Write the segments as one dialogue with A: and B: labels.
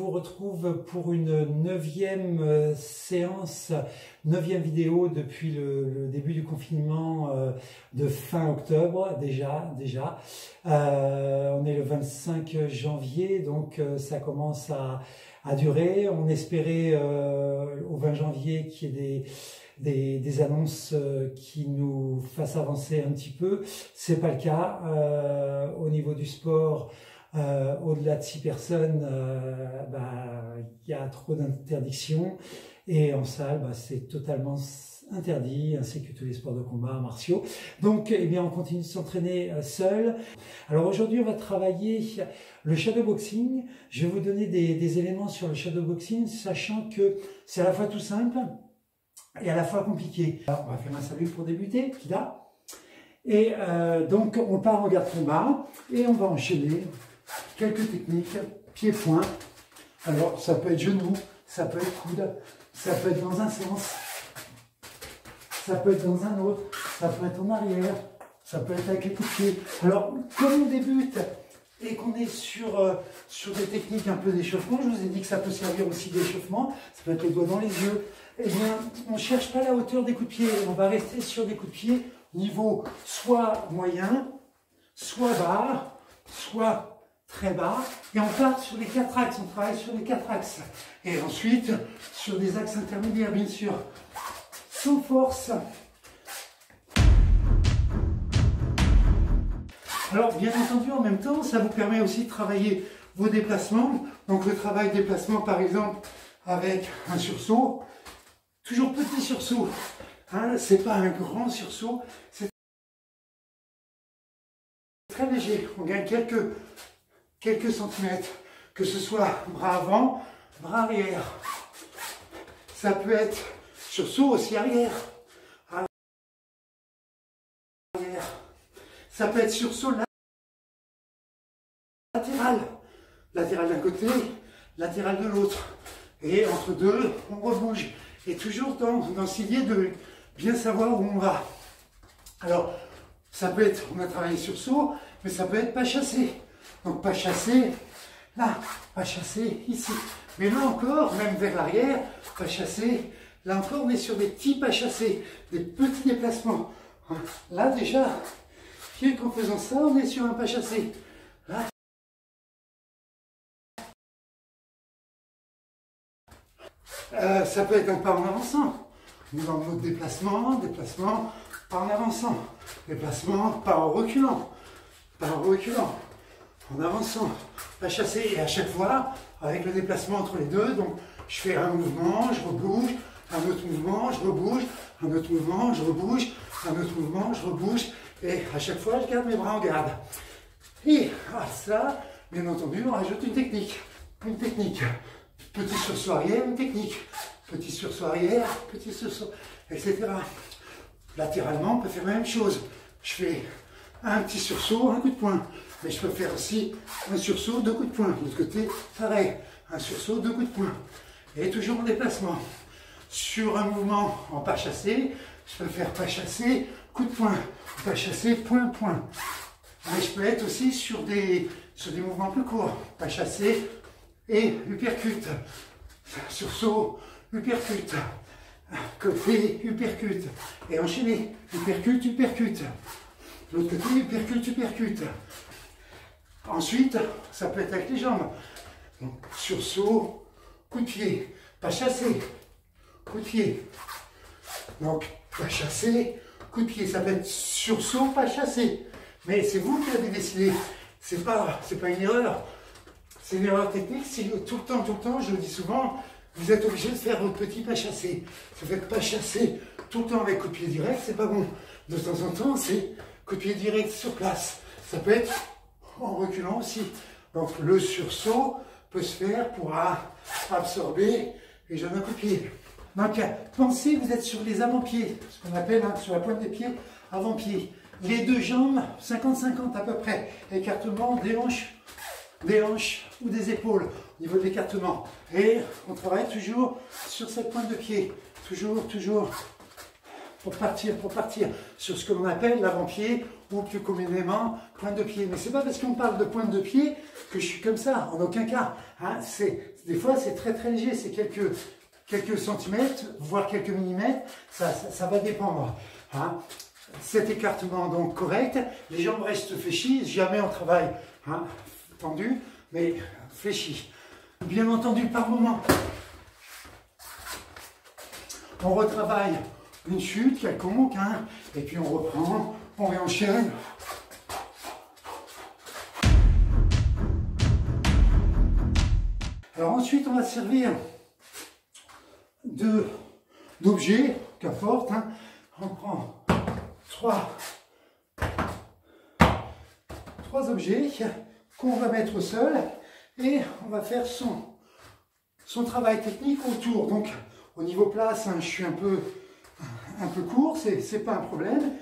A: vous retrouve pour une neuvième séance, neuvième vidéo depuis le début du confinement de fin octobre déjà. On est le 25 janvier, donc ça commence à durer. On espérait au 20 janvier qu'il y ait des annonces qui nous fassent avancer un petit peu. C'est pas le cas. Au niveau du sport, au-delà de 6 personnes, il y a trop d'interdictions, et en salle, c'est totalement interdit, ainsi que tous les sports de combat martiaux. Donc, eh bien, on continue de s'entraîner seul. Alors aujourd'hui, on va travailler le shadowboxing. Je vais vous donner des éléments sur le shadowboxing, sachant que c'est à la fois tout simple et à la fois compliqué. Alors, on va faire un salut pour débuter, Kida. Et donc, on part en garde combat et on va enchaîner quelques techniques, pied-point. Alors, ça peut être genou, ça peut être coude, ça peut être dans un sens, ça peut être dans un autre, ça peut être en arrière, ça peut être avec les coups de pied. Alors, comme on débute et qu'on est sur des techniques un peu d'échauffement, je vous ai dit que ça peut servir aussi d'échauffement, ça peut être les doigts dans les yeux. Eh bien, on ne cherche pas la hauteur des coups de pied, on va rester sur des coups de pied niveau soit moyen, soit bas, soit très bas, et on part sur les 4 axes, on travaille sur les 4 axes, et ensuite sur des axes intermédiaires, bien sûr, sans force. Alors, bien entendu, en même temps, ça vous permet aussi de travailler vos déplacements. Donc, le travail déplacement, par exemple, avec un sursaut, toujours petit sursaut, hein, c'est pas un grand sursaut, c'est très léger, on gagne quelques centimètres, que ce soit bras avant, bras arrière. Ça peut être sursaut aussi arrière. Ça peut être sursaut latéral. Latéral d'un côté, latéral de l'autre. Et entre deux, on rebouge. Et toujours dans cette idée de bien savoir où on va. Alors, ça peut être, on a travaillé sursaut, mais ça peut être pas chassé. Donc pas chassé là, pas chassé ici. Mais là encore, même vers l'arrière, pas chassé. Là encore, on est sur des petits pas chassés, des petits déplacements. Là déjà, rien qu'en faisant ça, on est sur un pas chassé. Là, ça peut être un pas en avançant. Dans notre déplacement, pas en avançant. Déplacement, pas en reculant. Pas en reculant. En avançant, pas chassé, et à chaque fois, avec le déplacement entre les deux, donc je fais un mouvement, je rebouge, un autre mouvement, je rebouge, un autre mouvement, je rebouge, un autre mouvement, je rebouge, et à chaque fois, je garde mes bras en garde. Et à ça, bien entendu, on rajoute une technique, petit sursaut arrière, une technique, petit sursaut arrière, petit sursaut, etc. Latéralement, on peut faire la même chose. Je fais un petit sursaut, un coup de poing. Mais je peux faire aussi un sursaut, 2 coups de poing. De l'autre côté, pareil, un sursaut, 2 coups de poing. Et toujours en déplacement. Sur un mouvement en pas chassé, je peux faire pas chassé, coup de poing. Pas chassé, point, point. Mais je peux être aussi sur des mouvements plus courts. Pas chassé et uppercut. Sursaut, uppercut. Côté, uppercut. Et enchaîner. Uppercut, uppercut. De l'autre côté, uppercut, uppercut. Ensuite, ça peut être avec les jambes. Donc, sursaut, coup de pied, pas chassé, coup de pied. Donc, pas chassé, coup de pied. Ça peut être sursaut, pas chassé. Mais c'est vous qui avez décidé. C'est pas une erreur. C'est une erreur technique. Si tout le temps, je le dis souvent, vous êtes obligé de faire votre petit pas chassé. Si vous faites pas chassé tout le temps avec coup de pied direct, c'est pas bon. De temps en temps, c'est coup de pied direct sur place. Ça peut être en reculant aussi. Donc le sursaut peut se faire pour absorber et donner un coup de pied. Donc pensez que vous êtes sur les avant-pieds, ce qu'on appelle sur la pointe des pieds, avant-pieds. Les deux jambes, 50-50 à peu près. Écartement des hanches ou des épaules au niveau de l'écartement. Et on travaille toujours sur cette pointe de pied. Toujours pour partir sur ce que l'on appelle l'avant-pied ou plus communément pointe de pied. Mais c'est pas parce qu'on parle de pointe de pied que je suis comme ça, en aucun cas. Hein. Des fois c'est très très léger, c'est quelques centimètres, voire quelques millimètres, ça va dépendre. Hein. Cet écartement donc correct, les jambes restent fléchies, jamais on travaille hein, tendu, mais fléchi. Bien entendu par moment, on retravaille une chute quelconque, hein, et puis on reprend, on réenchaîne. Alors ensuite on va se servir d'objets, qu'importe, hein. On prend trois objets qu'on va mettre au sol et on va faire son travail technique autour. Donc au niveau place, hein, je suis un peu court, c'est pas un problème.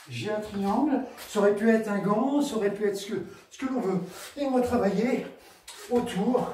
A: J'ai un triangle, ça aurait pu être un gant, ça aurait pu être ce que l'on veut. Et on va travailler autour,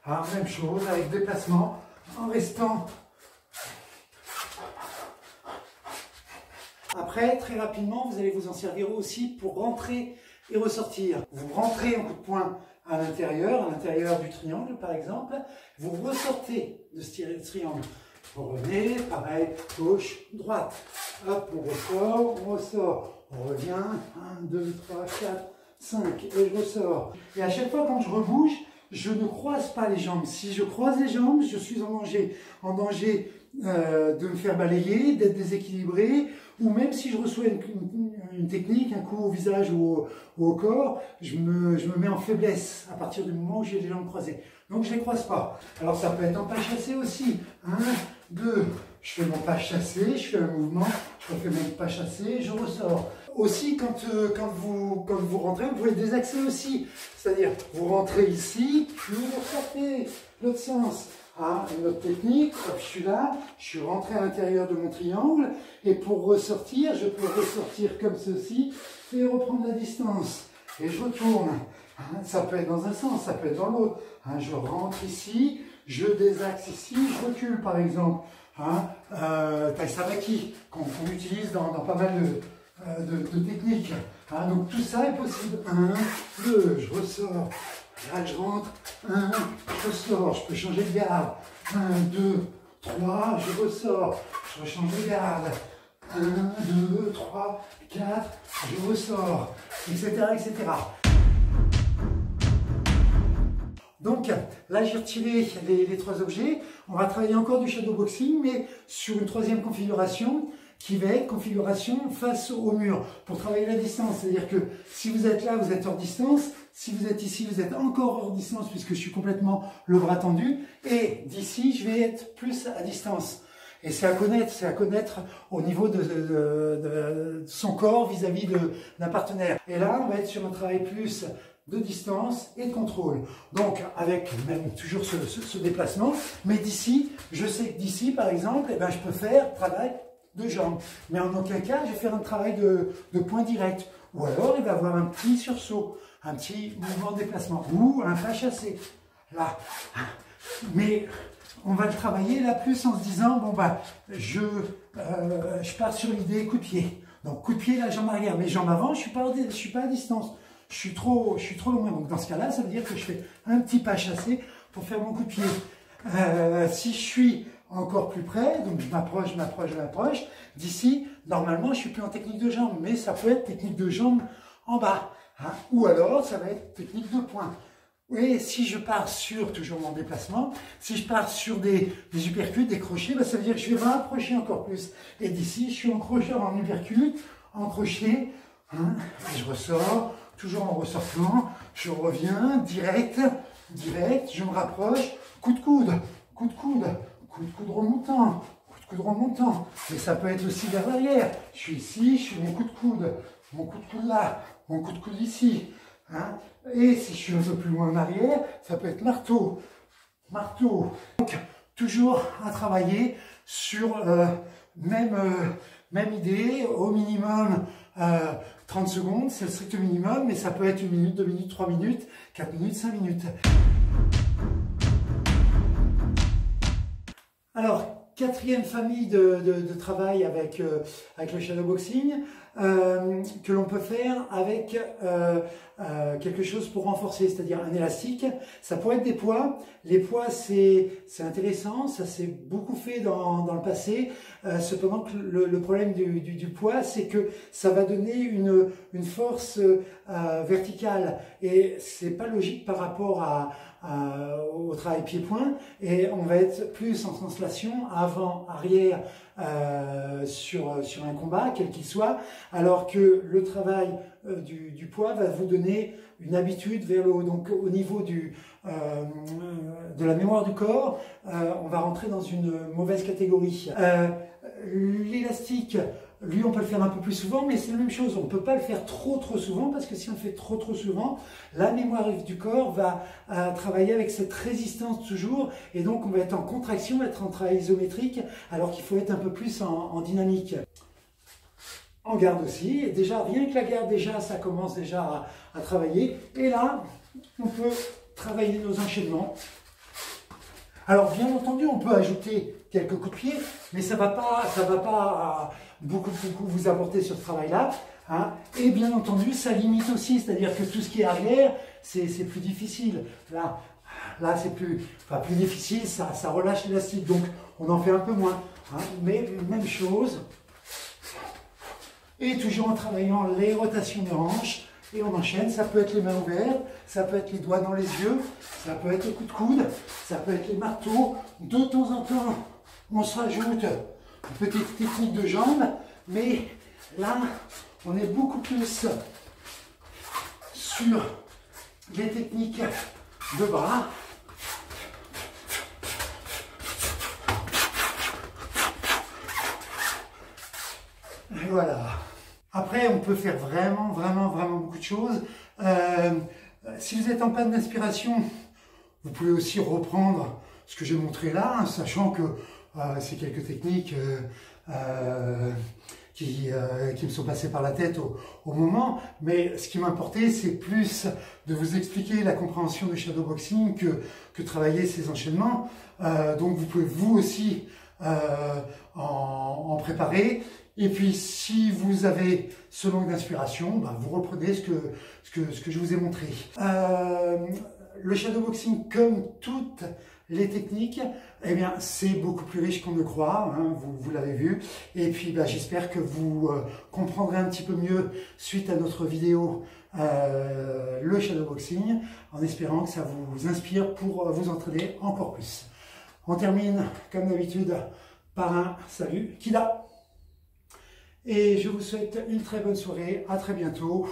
A: hein, même chose, avec déplacement, en restant. Après, très rapidement, vous allez vous en servir aussi pour rentrer et ressortir. Vous rentrez en coup de poing à l'intérieur du triangle par exemple, vous ressortez de ce triangle. Vous revenez, pareil, gauche, droite. Hop, on ressort, on revient, 1, 2, 3, 4, 5, et je ressors. Et à chaque fois quand je rebouge, je ne croise pas les jambes. Si je croise les jambes, je suis en danger de me faire balayer, d'être déséquilibré, ou même si je reçois une technique, un coup au visage ou au corps, je me mets en faiblesse à partir du moment où j'ai les jambes croisées. Donc je ne les croise pas. Alors ça peut être en pas chassé aussi. 1, 2, je fais mon pas chassé, je fais un mouvement, je refais mon pas chassé, je ressors. Aussi, quand vous rentrez, vous pouvez désaxer aussi. C'est-à-dire, vous rentrez ici, puis vous ressortez l'autre sens. Ah, une autre technique, hop, je suis là, je suis rentré à l'intérieur de mon triangle, et pour ressortir, je peux ressortir comme ceci, et reprendre la distance. Et je retourne. Hein, ça peut être dans un sens, ça peut être dans l'autre. Hein, je rentre ici, je désaxe ici, je recule par exemple. Hein, Tai Sabaki, qu'on utilise dans pas mal de techniques. Hein, donc tout ça est possible. 1, 2, je ressors. Là, je rentre. 1, je ressors. Je peux changer de garde. 1, 2, 3, je ressors. Je rechange de garde. 1, 2, 3, 4, je ressors. Etc. etc. Donc là, j'ai retiré les 3 objets. On va travailler encore du shadowboxing, mais sur une 3e configuration qui va être configuration face au mur pour travailler la distance. C'est-à-dire que si vous êtes là, vous êtes hors distance. Si vous êtes ici, vous êtes encore hors distance puisque je suis complètement le bras tendu. Et d'ici, je vais être plus à distance. Et c'est à connaître au niveau de son corps vis-à-vis d'un partenaire. Et là, on va être sur un travail plus de distance et de contrôle. Donc, avec même toujours ce déplacement. Mais d'ici, je sais que d'ici, par exemple, eh ben, je peux faire travail de jambes. Mais en aucun cas, je vais faire un travail de point direct. Ou alors, il va y avoir un petit sursaut, un petit mouvement de déplacement. Ou un pas chassé. Là. Mais on va le travailler là plus en se disant, bon bah, je pars sur l'idée coup de pied. Donc, coup de pied, la jambe arrière. Mais jambes avant, je suis pas à distance. Je suis trop loin. Donc, dans ce cas-là, ça veut dire que je fais un petit pas chassé pour faire mon coup de pied. Si je suis encore plus près, donc je m'approche, d'ici, normalement, je suis plus en technique de jambe, mais ça peut être technique de jambe en bas. Hein, ou alors, ça va être technique de poing. Et si je pars sur, toujours mon déplacement, si je pars sur des uppercuts, des crochets, ben ça veut dire que je vais m'approcher encore plus. Et d'ici, je suis en crochet, en uppercut, en crochet, hein, et je ressors, toujours en ressortant, je reviens, direct, je me rapproche, coup de coude remontant, mais ça peut être aussi vers l'arrière. Je suis ici, je fais mon coup de coude là, mon coup de coude ici. Hein. Et si je suis un peu plus loin en arrière, ça peut être marteau. Donc, toujours à travailler sur même idée, au minimum 30 secondes, c'est le strict minimum, mais ça peut être 1 minute, 2 minutes, 3 minutes, 4 minutes, 5 minutes. Alors, quatrième famille de travail avec le shadowboxing que l'on peut faire avec quelque chose pour renforcer, c'est-à-dire un élastique. Ça pourrait être des poids. Les poids, c'est intéressant, ça s'est beaucoup fait dans le passé. Cependant, que le problème du poids, c'est que ça va donner une force verticale et c'est pas logique par rapport au travail pied-point, et on va être plus en translation avant, arrière sur un combat, quel qu'il soit, alors que le travail du poids va vous donner une habitude vers le haut. Donc au niveau de la mémoire du corps, on va rentrer dans une mauvaise catégorie. L'élastique, lui, on peut le faire un peu plus souvent, mais c'est la même chose. On ne peut pas le faire trop souvent, parce que si on le fait trop souvent, la mémoire du corps va travailler avec cette résistance toujours, et donc on va être en contraction, être en travail isométrique, alors qu'il faut être un peu plus en dynamique. En garde aussi, et déjà, rien que la garde, déjà, ça commence déjà à travailler. Et là, on peut travailler nos enchaînements. Alors, bien entendu, on peut ajouter quelques coups de pied, mais ça va pas beaucoup vous apporter sur ce travail-là. Hein. Et bien entendu, ça limite aussi, c'est-à-dire que tout ce qui est arrière, c'est plus difficile. Là c'est plus difficile, ça relâche l'élastique, donc on en fait un peu moins. Hein. Mais même chose. Et toujours en travaillant les rotations de hanches, et on enchaîne. Ça peut être les mains ouvertes, ça peut être les doigts dans les yeux, ça peut être les coups de coude, ça peut être les marteaux. De temps en temps, on se rajoute une petite technique de jambes, mais là, on est beaucoup plus sur les techniques de bras. Et voilà. Après, on peut faire vraiment beaucoup de choses. Si vous êtes en panne d'inspiration, vous pouvez aussi reprendre ce que j'ai montré là, hein, sachant que c'est quelques techniques qui me sont passées par la tête au moment. Mais ce qui m'importait, c'est plus de vous expliquer la compréhension du shadowboxing que travailler ces enchaînements. Donc vous pouvez vous aussi en préparer. Et puis, si vous avez ce manque d'inspiration, bah, vous reprenez ce que je vous ai montré. Le shadowboxing, comme toutes les techniques, eh bien, c'est beaucoup plus riche qu'on ne croit, hein, vous l'avez vu. Et puis, bah, j'espère que vous comprendrez un petit peu mieux, suite à notre vidéo, le shadowboxing, en espérant que ça vous inspire pour vous entraîner encore plus. On termine, comme d'habitude, par un salut Kida. Et je vous souhaite une très bonne soirée, à très bientôt.